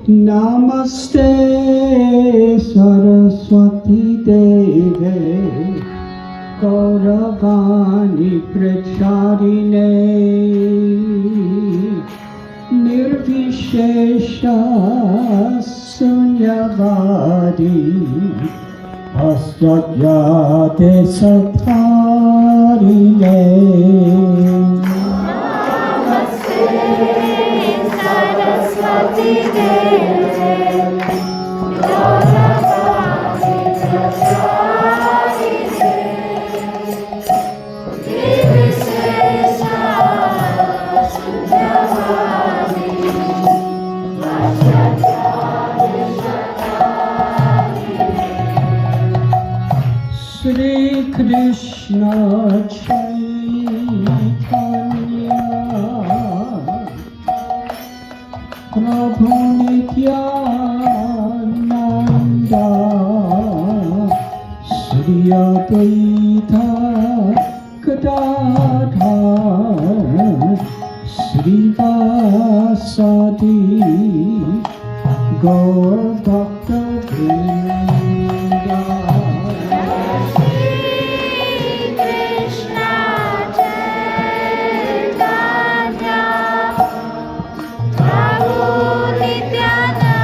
Namaste Saraswati Deve Gauravani Pracharine Nirvishesha Sunyavadi Astadyate Satharine Saraswati Deve Gauravani Pracharine Nirvishesha Sunyavadi Astadyate Satharine Shri Krishna Chaitanya Prabhu Nityananda Shri Advaita Gadadhar Shri Vasadi Gaur Bhakta Vrinda Krishna Chaitanya Prabhu Nityananda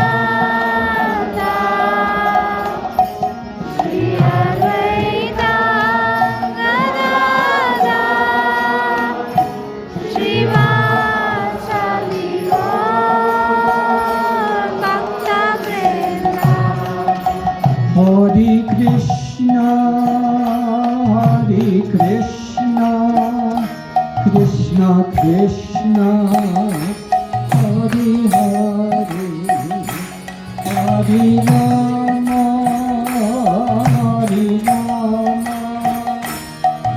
Shri Advaita Gadadhar Shri Vasali Gaur Bhakta Vrinda Hare Krishna, Hare Krishna, Krishna Krishna, Hare Hare, Hare Rama, Hare Rama,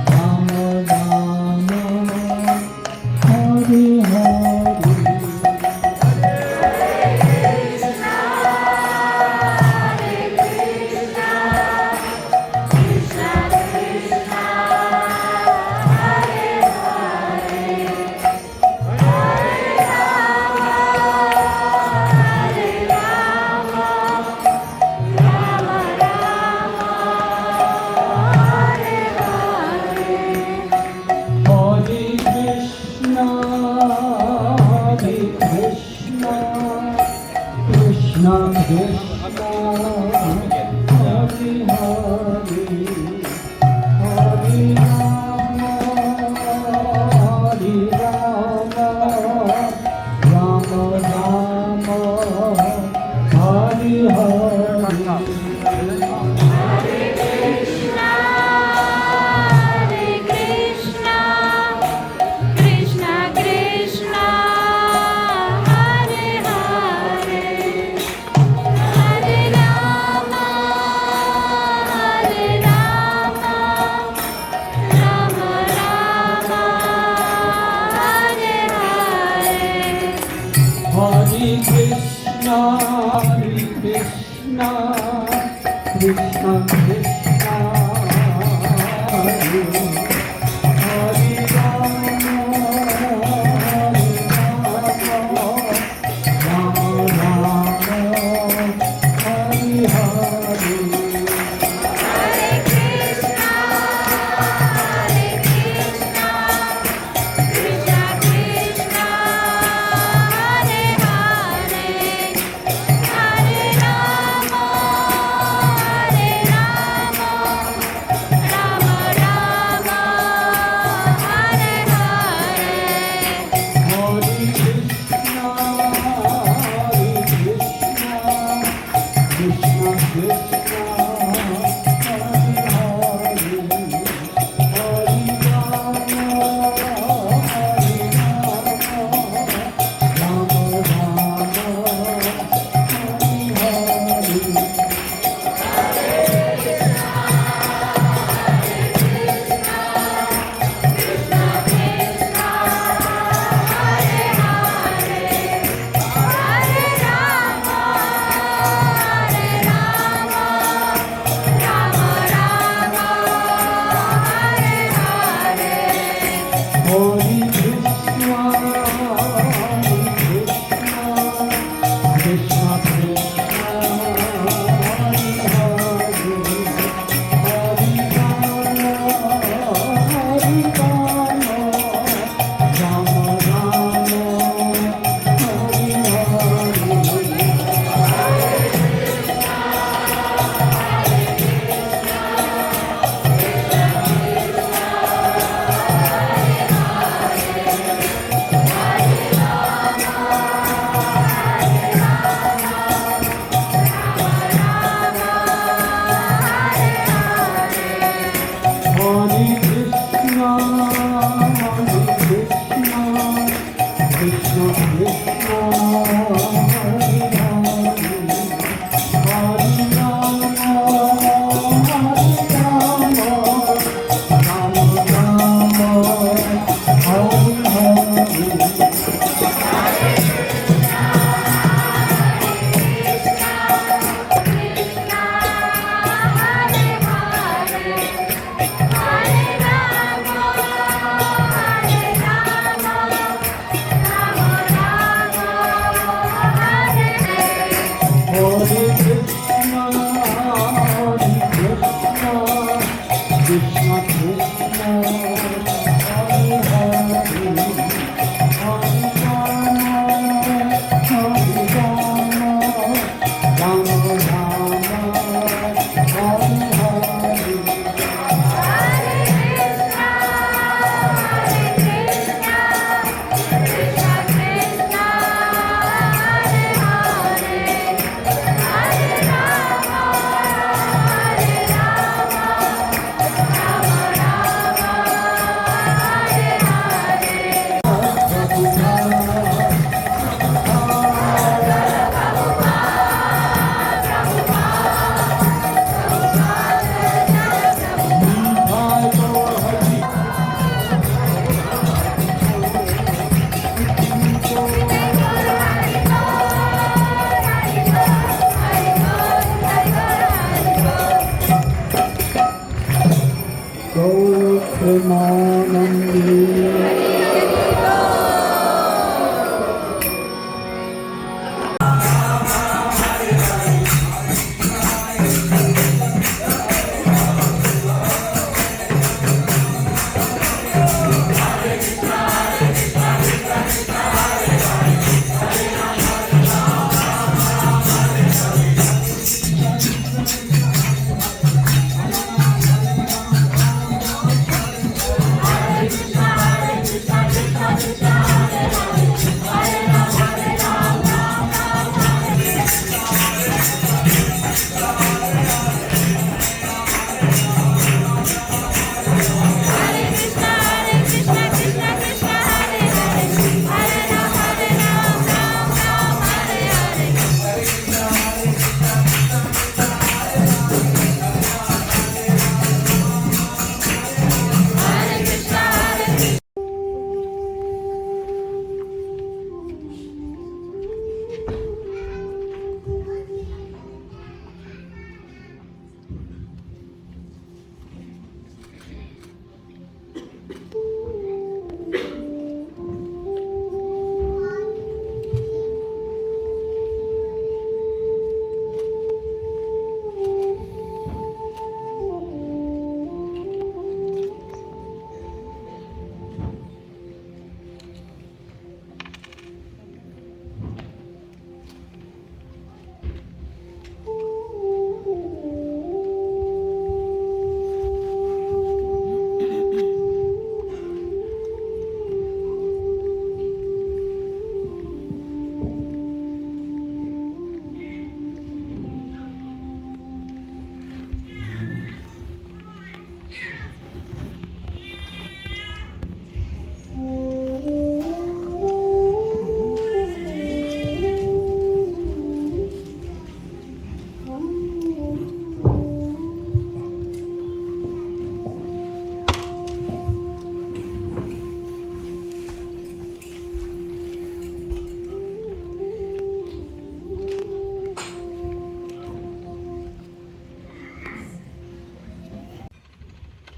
Rama Rama, Hare Hare.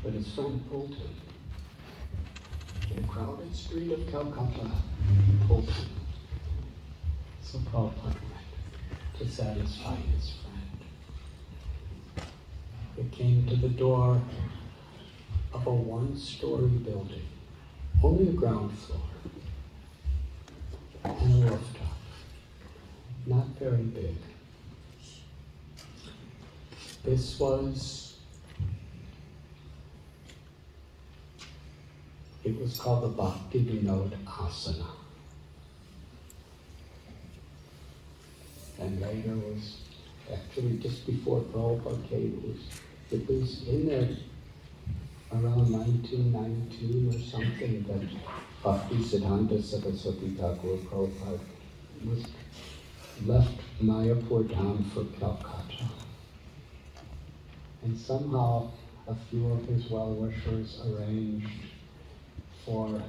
But his friend pulled him. In a crowded street of Calcutta, pulled him. So Prabhupada went to satisfy his friend. It came to the door of a one-story building, only a ground floor, and a rooftop, not very big. This was, it was called the Bhakti Vinod Asana. And later was, actually just before Prabhupada came, it was in there around 1919 or something that Bhakti Siddhanta Saraswati Thakur Prabhupada was left Mayapur Dham for Calcutta. And somehow a few of his well-wishers arranged for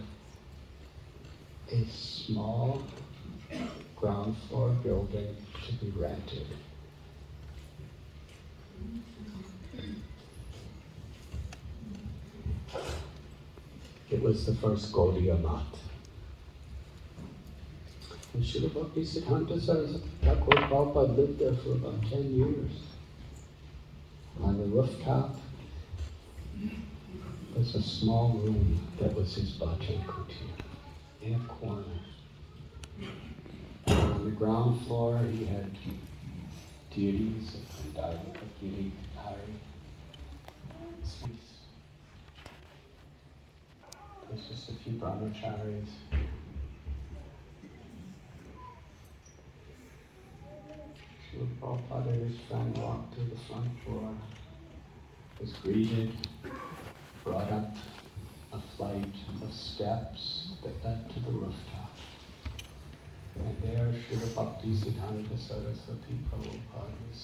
a small ground floor building to be rented. It was the first Gaudiya Math. And Srila Bhakti Siddhanta Saraswati Thakur Prabhupada lived there for about 10 years. On the rooftop, was a small room that was his bhajan kutir, in a corner. On the ground floor, he had deities of Giri, Hare. There's just a few brahmacharis. Srila Prabhupada and his friend walked to the front door, was greeted, brought up a flight of steps that led to the rooftop. And there Srila Bhaktisiddhanta Saraswati Prabhupada was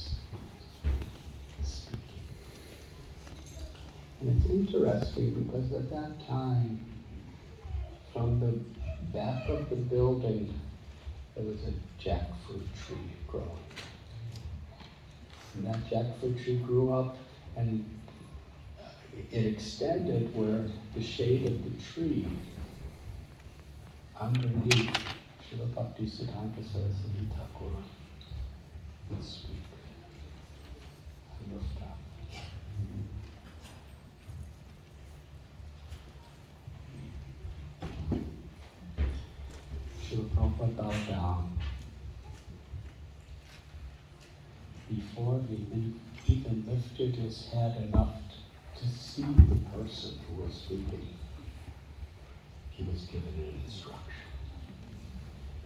speaking. And it's interesting because at that time, from the back of the building, there was a jackfruit tree growing. And that jackfruit tree grew up and it extended where the shade of the tree underneath Srila Bhaktisiddhanta Saraswati Thakur would speak on the rooftop. Srila Prabhupada bowed down. Before he even lifted his head enough to see the person who was speaking, he was given an instruction.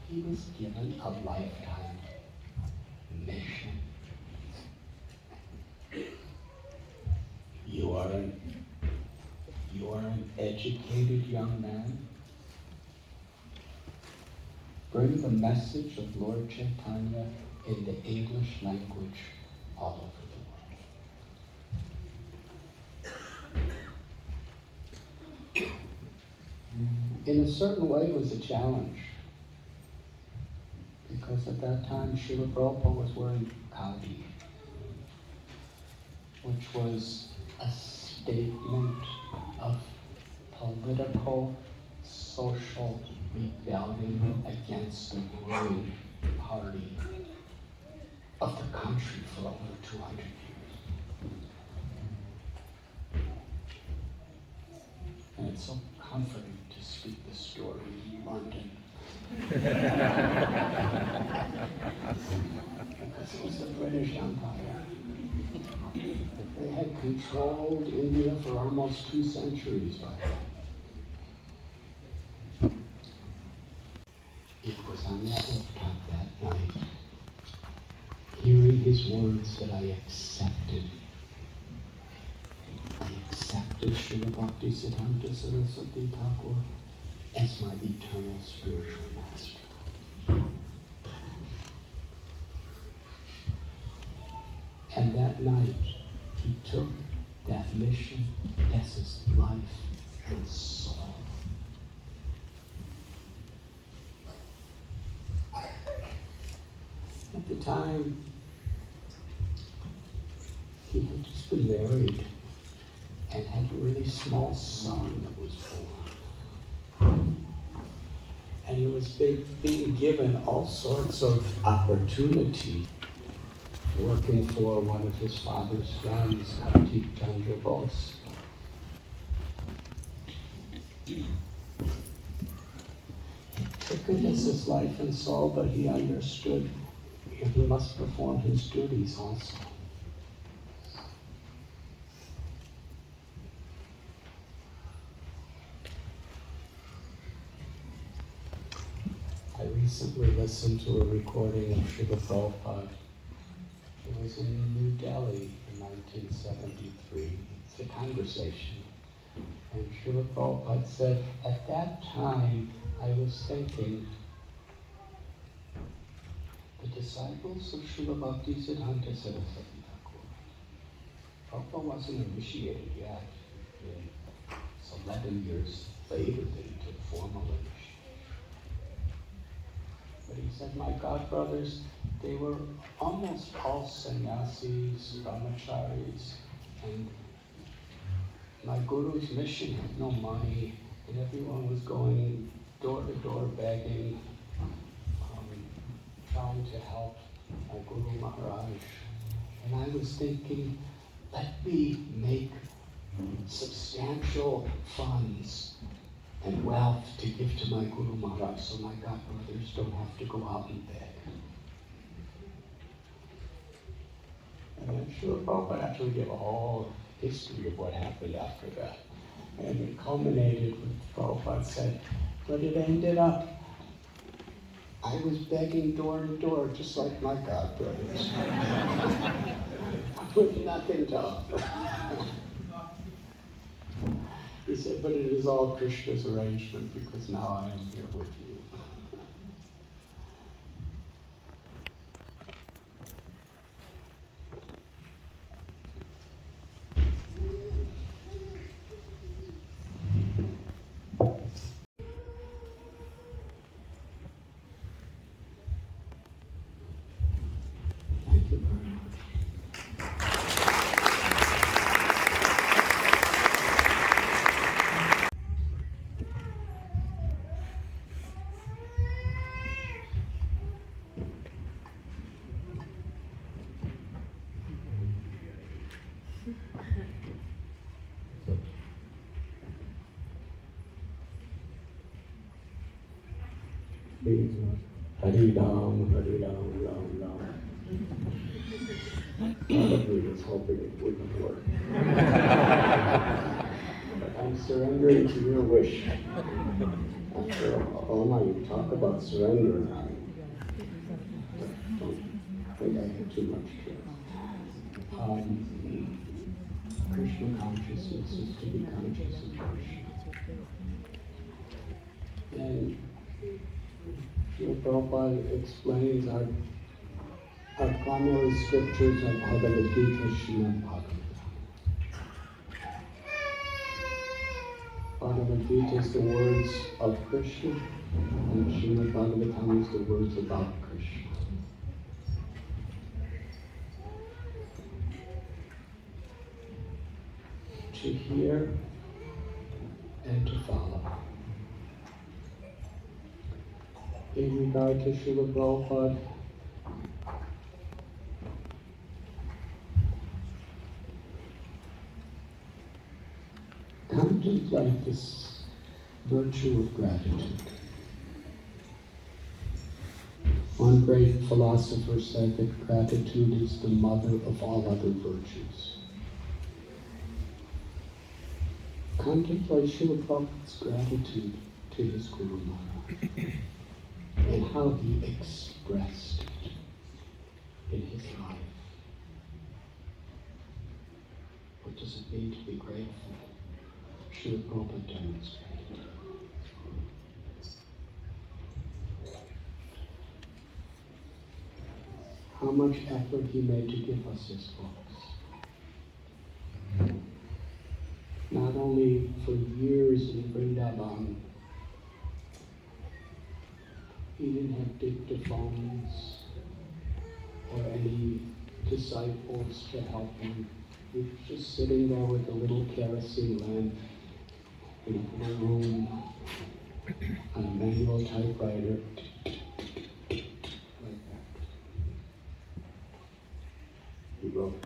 He was given a lifetime mission. You are an educated young man. Bring the message of Lord Chaitanya in the English language all over the world. In a certain way, it was a challenge. Because at that time, Srila Prabhupada was wearing khadi, which was a statement of political, social rebellion against the ruling party of the country for over 200 years. And it's so comforting to speak the story in London. Because it was the British Empire. They had controlled India for almost 2 centuries by then. It was on that rooftop that night, hearing his words, that I accepted Srila Bhaktisiddhanta Saraswati Thakur as my eternal spiritual master. And that night, he took that mission as his life and soul. At the time, he had just been married and had a really small son that was born. And he was being given all sorts of opportunity, working for one of his father's friends, Kartik Chandra Bose. He took it as his life and soul, but he understood he must perform his duties also. I recently listened to a recording of Srila Prabhupada. It was in New Delhi in 1973. It's a conversation. And Srila Prabhupada said, at that time, I was thinking, the disciples of Srila Bhaktisiddhanta Saraswati Thakur. Prabhupada wasn't initiated yet. It's 11 years later that he took formal initiation. But he said, my godbrothers, they were almost all sannyasis, brahmacharis, and my guru's mission had no money, and everyone was going door to door begging, trying to help my Guru Maharaj. And I was thinking, let me make substantial funds and wealth to give to my Guru Maharaj so my godbrothers don't have to go out and beg. And I'm sure Prabhupada actually gave a whole history of what happened after that. And it culminated with Prabhupada said, but it ended up, I was begging door to door just like my godbrothers. With nothing to offer. He said, but it is all Krishna's arrangement because now I am here with you. Thank you very much. Hare Ram, Ram Ram. Probably was hoping it wouldn't work. But I'm surrendering to your wish. After all night, talk about surrender. I don't think I have too much to Krishna consciousness is to be conscious of Krishna. And Srila Prabhupada explains our primary scriptures are Bhagavad Gita, Srimad Bhagavatam. Bhagavad Gita is the words of Krishna, and Srimad Bhagavatam is the words about Krishna. To hear and to follow. In regard to Srila Prabhupada, contemplate this virtue of gratitude. One great philosopher said that gratitude is the mother of all other virtues. Contemplate Srila Prabhupada's gratitude to his Guru Maharaj and how he expressed it in his life. What does it mean to be grateful? Srila Prabhupada demonstrated. How much effort he made to give us his books. Not only for years in Vrindavan, he didn't have dictaphones or any disciples to help him. He was just sitting there with a little kerosene lamp in a room on a manual typewriter, like that. He wrote.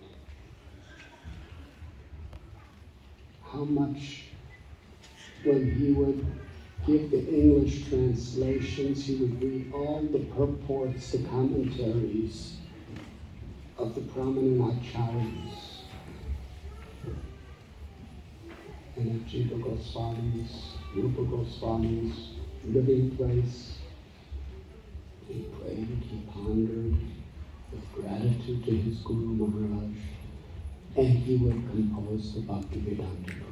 How much, when he would give the English translations, he would read all the purports, the commentaries of the prominent acharyas and of Jiva Goswami's, Rupa Goswami's living place. He prayed, he pondered with gratitude to his Guru Maharaj, and he would compose the Bhaktivedanta purports.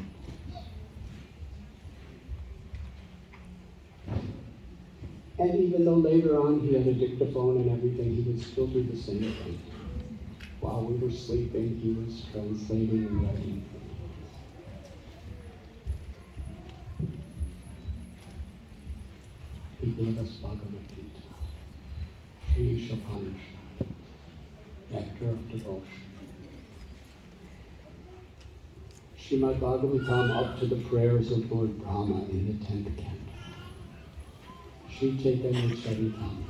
And even though later on he had a dictaphone and everything, he would still do the same thing. While we were sleeping, he was translating and writing. He gave us Bhagavad Gita, Sri Shapanishad, nectar of devotion. Srimad Bhagavatam up to the prayers of Lord Brahma in the 10th canto. Sri Chaitanya Charitamrita.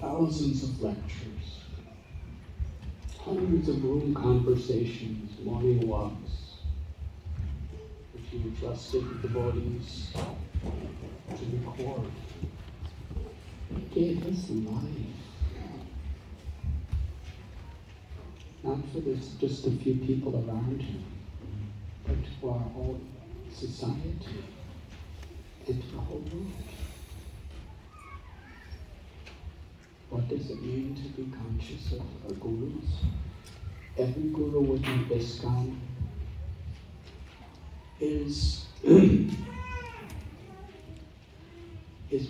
Thousands of lectures hundreds of room conversations, morning walks, which you entrusted the devotees to record. He gave his life. Not for just a few people around him, but to our whole society and to the whole world. What does it mean to be conscious of our gurus? Every guru within ISKCON is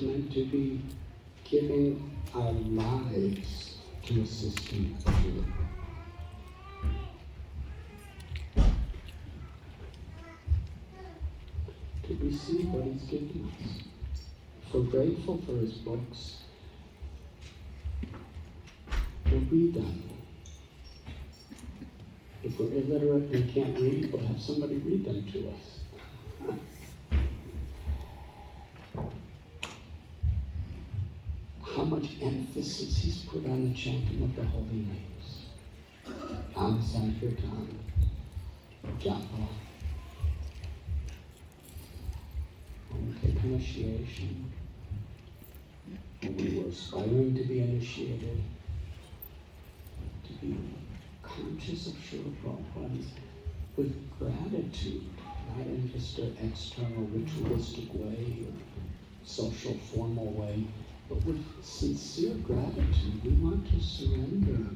meant to be giving our lives to assisting Srila. To receive what he's given us. If we're grateful for his books, we'll read them. If we're illiterate and can't read, we'll have somebody read them to us. How much emphasis he's put on the chanting of the holy names. Nam Sankirtan, Japa, when we take initiation, when we were aspiring to be initiated, to be conscious of Srila Prabhupada with gratitude, not in just an external ritualistic way or social formal way, but with sincere gratitude. We want to surrender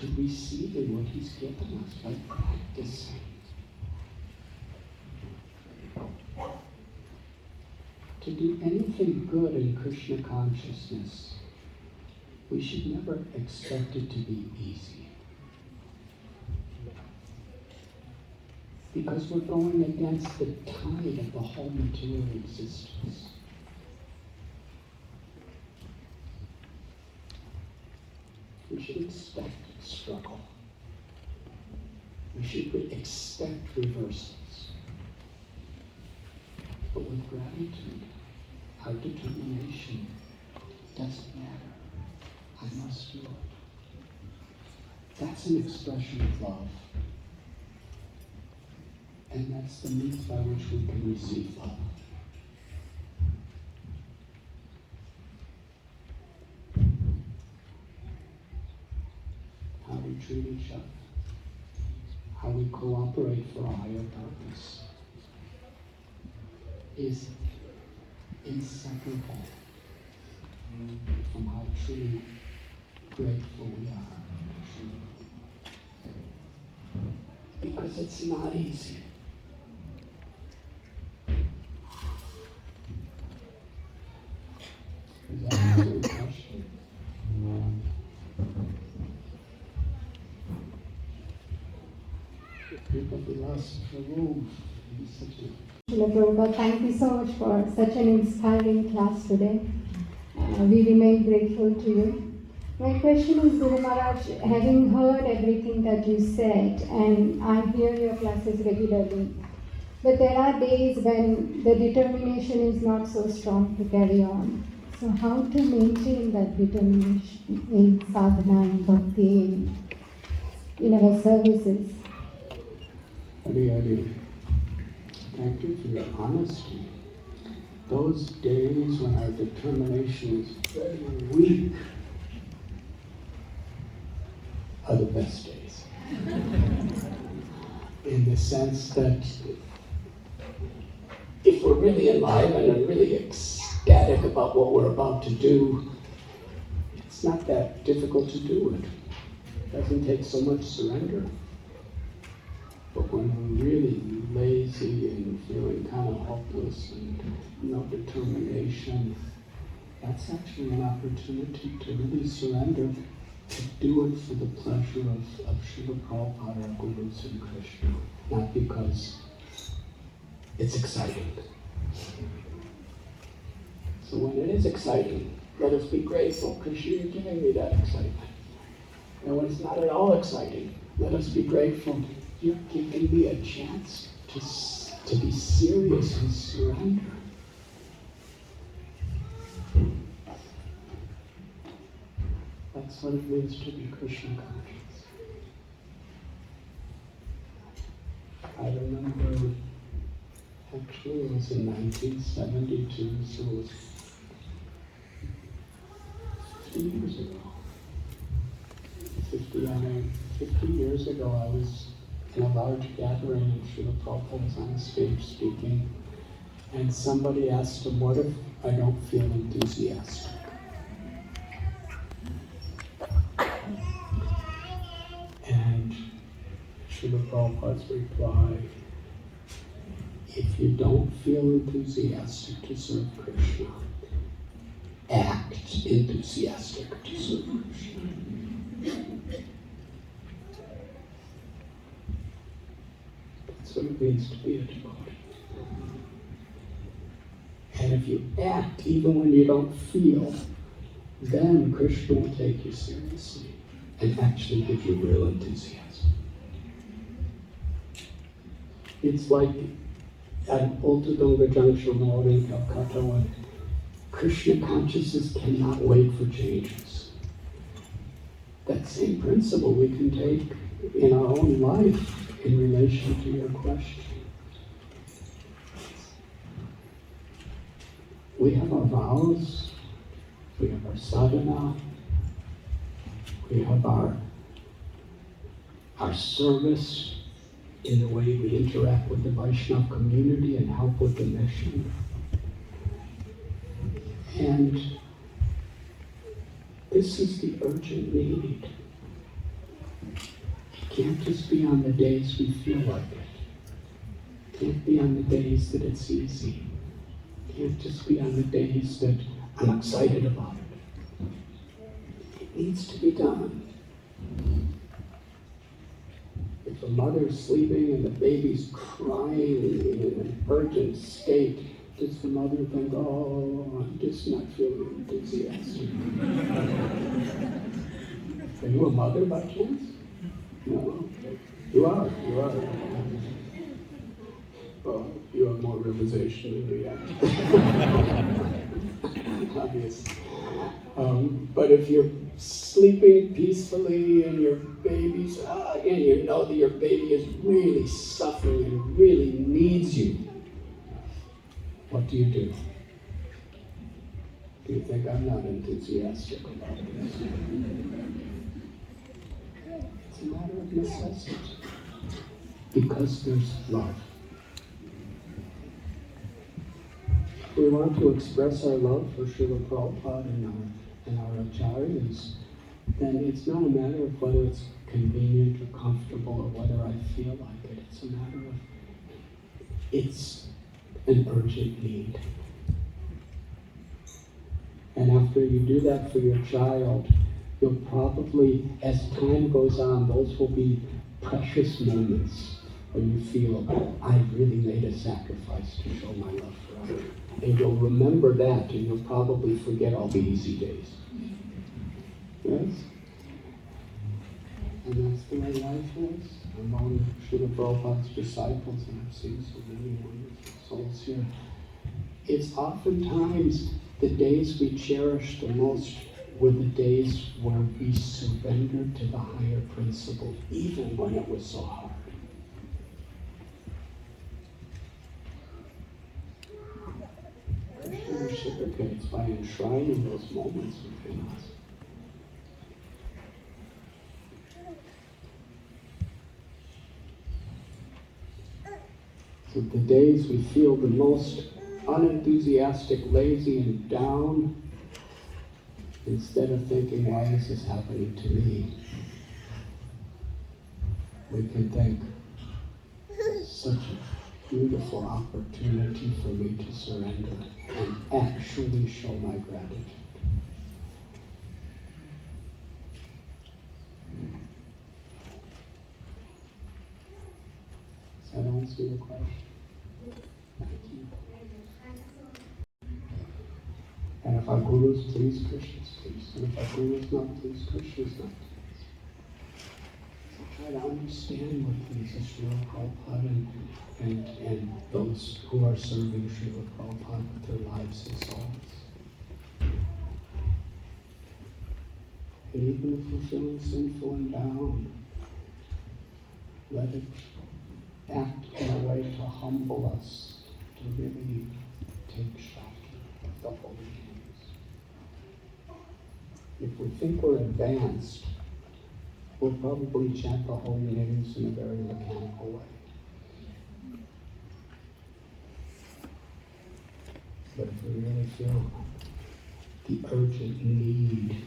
to receiving what he's given us by practicing. To do anything good in Krishna consciousness, we should never expect it to be easy. Because we're going against the tide of the whole material existence. We should expect struggle. We should expect reversals. But with gratitude, our determination doesn't matter. I must do it. That's an expression of love. And that's the means by which we can receive love. How we treat each other. How we cooperate for a higher purpose is inseparable from how truly grateful we are. Because it's not easy. Is that answer the question? People be lost for room. Srila Prabhupada, thank you so much for such an inspiring class today. We remain grateful to you. My question is, Guru Maharaj, having heard everything that you said, and I hear your classes regularly, but there are days when the determination is not so strong to carry on. So how to maintain that determination in sadhana and bhakti, in our services? Hare. Thank you for your honesty. Those days when our determination is very weak are the best days. In the sense that if we're really enlivened and really ecstatic about what we're about to do, it's not that difficult to do it. It doesn't take so much surrender. But when we're really lazy and feeling kind of hopeless and no determination, that's actually an opportunity to really surrender, to do it for the pleasure of Srila Prabhupada, our Gurus, and Krishna, not because it's exciting. So when it is exciting, let us be grateful. Krishna, you're giving me that excitement. And when it's not at all exciting, let us be grateful. You're giving me a chance to be serious and surrender. That's what it means to be Krishna conscious. Actually, it was in 1972, so it was 50 years ago. 50 years ago, I was in a large gathering and Srila Prabhupada was on the stage speaking, and somebody asked him, what if I don't feel enthusiastic? And Srila Prabhupada's reply, if you don't feel enthusiastic to serve Krishna, act enthusiastic to serve Krishna. That's what it means to be a devotee. And if you act even when you don't feel, then Krishna will take you seriously and actually give you real enthusiasm. It's like at Ultadunga Junction Road in Calcutta when Krishna consciousness cannot wait for changes. That same principle we can take in our own life in relation to your question. We have our vows, we have our sadhana, we have our service in the way we interact with the Vaishnava community and help with the mission. And this is the urgent need. It can't just be on the days we feel like it. It can't be on the days that it's easy. It can't just be on the days that I'm excited about it. It needs to be done. If a mother's sleeping and the baby's crying in an urgent state, does the mother think, oh, I'm just not feeling enthusiastic? Are you a mother by chance? No. You are. Well, you have more realization than we have. Obviously. But if you're sleeping peacefully and your baby's, and you know that your baby is really suffering and really needs you, what do? Do you think I'm not enthusiastic about this? It's a matter of necessity. Because there's love. If we want to express our love for Srila Prabhupada and our acharyas, then it's not a matter of whether it's convenient or comfortable or whether I feel like it. It's a matter of, it's an urgent need. And after you do that for your child, you'll probably, as time goes on, those will be precious moments when you feel, I really made a sacrifice to show my love for others. And you'll remember that, and you'll probably forget all the easy days. Yes? And that's the way life is. Among Srila Prabhupada's disciples, and I've seen so many wonderful souls here, it's oftentimes the days we cherish the most were the days where we surrendered to the higher principle, even when it was so hard. Krishna reciprocates by enshrining those moments within us. So the days we feel the most unenthusiastic, lazy, and down, instead of thinking, why is this happening to me? We can think, such a beautiful opportunity for me to surrender and actually show my gratitude. Does that answer your question? Thank you. And if our Guru is pleased, Krishna is pleased. And if our Guru is not pleased, Krishna is not pleased. So try to understand what pleases Srila Prabhupada and those who are serving Srila Prabhupada with their lives and souls. And even if we're feeling sinful and down, let it act in a way to humble us, to really take shelter of the holy names. If we think we're advanced, we'll probably chant the holy names in a very mechanical way. But if we really feel the urgent need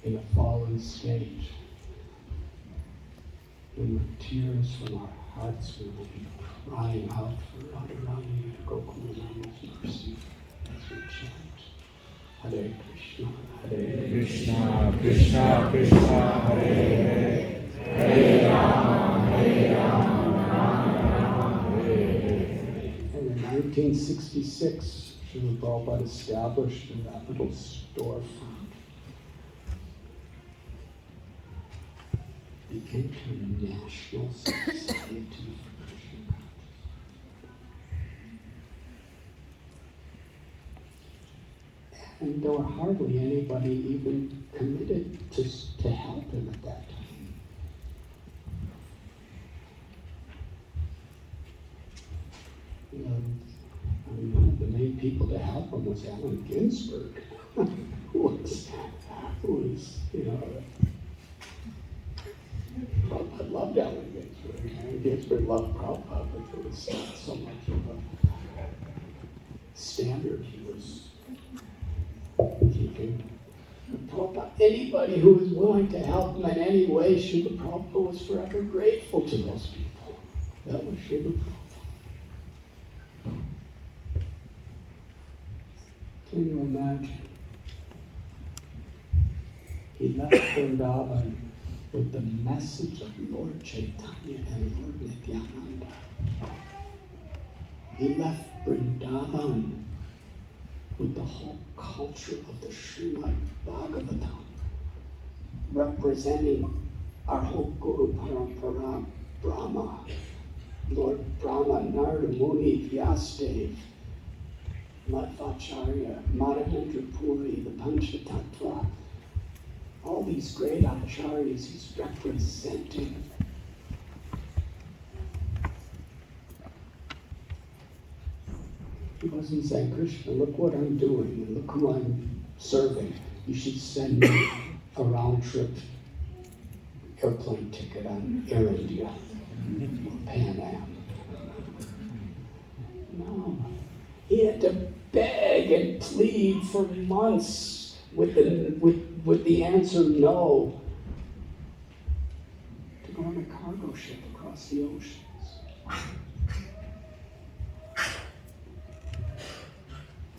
in a fallen state, and with tears from our hearts, we will be crying out for Radharani and Gokulam's mercy as we chant Hare Krishna, Hare Krishna, Krishna, Krishna, Hare Hare, Hare Rama, Rama, Rama, Hare Hare. And in 1966, Srila Prabhupada established in that little storefront the International Society for Krishna Consciousness. And there were hardly anybody even committed to help him at that time. I mean, one of the main people to help him was Allen Ginsberg, who was, Prabhupada loved Allen Ginsberg. Allen Ginsberg loved Prabhupada, but there was not so much of a standard he was keeping. Prabhupada, anybody who was willing to help him in any way, Srila Prabhupada was forever grateful to those people. That was Srila Prabhupada. Can you imagine? He left Vrindavan with the message of Lord Chaitanya and Lord Nityananda. He left Vrindavan with the whole culture of the Srimad Bhagavatam, representing our whole Guru Parampara, Brahma, Lord Brahma, Narada Muni, Vyasadeva, Madhvacharya, Madhavendra Puri, the Panchatattva, all these great acharyas he's representing. He wasn't saying, Krishna, look what I'm doing, and look who I'm serving. You should send me a round-trip airplane ticket on Air India or Pan Am. No. He had to beg and plead for months with the answer no to go on a cargo ship across the oceans.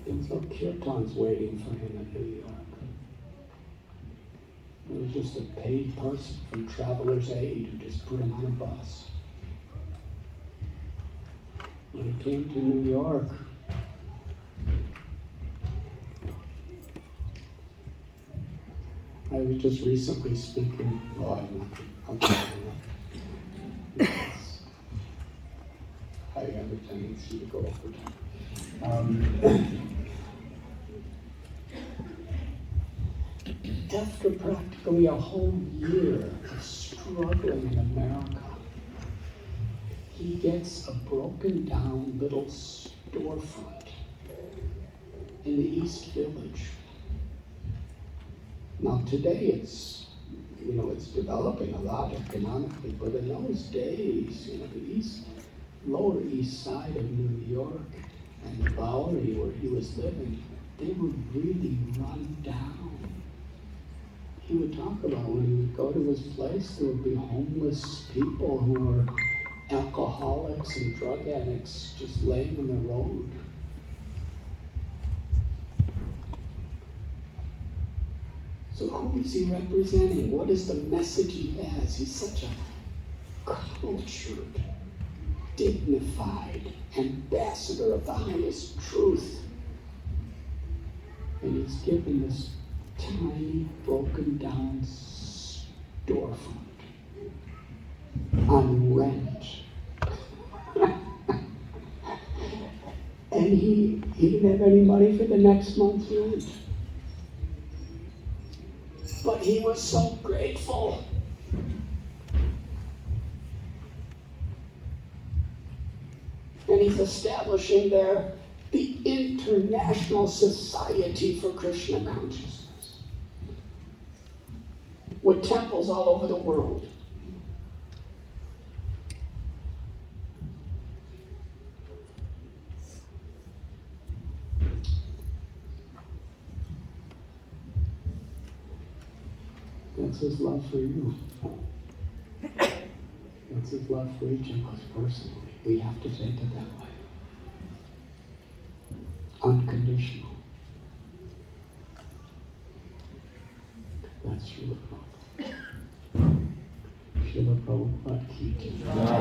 There was no kirtans waiting for him in New York. It was just a paid person from Traveler's Aid who just put him on a bus. When he came to New York, I was just recently speaking. I have a tendency to go over time. After practically a whole year of struggling in America, he gets a broken down little storefront in the East Village. Now today it's developing a lot economically, but in those days, the Lower East Side of New York and the Bowery where he was living, they were really run down. He would talk about when he would go to his place, there would be homeless people who were alcoholics and drug addicts just laying on the road. So who is he representing? What is the message he has? He's such a cultured, dignified ambassador of the highest truth. And he's given this tiny, broken down storefront on rent. And he didn't have any money for the next month's rent. But he was so grateful. And he's establishing there the International Society for Krishna Consciousness, with temples all over the world. That's his love for you. That's his love for each of us personally. We have to take it that way. Unconditional. That's Srila Prabhupada. Srila Prabhupada ki jai.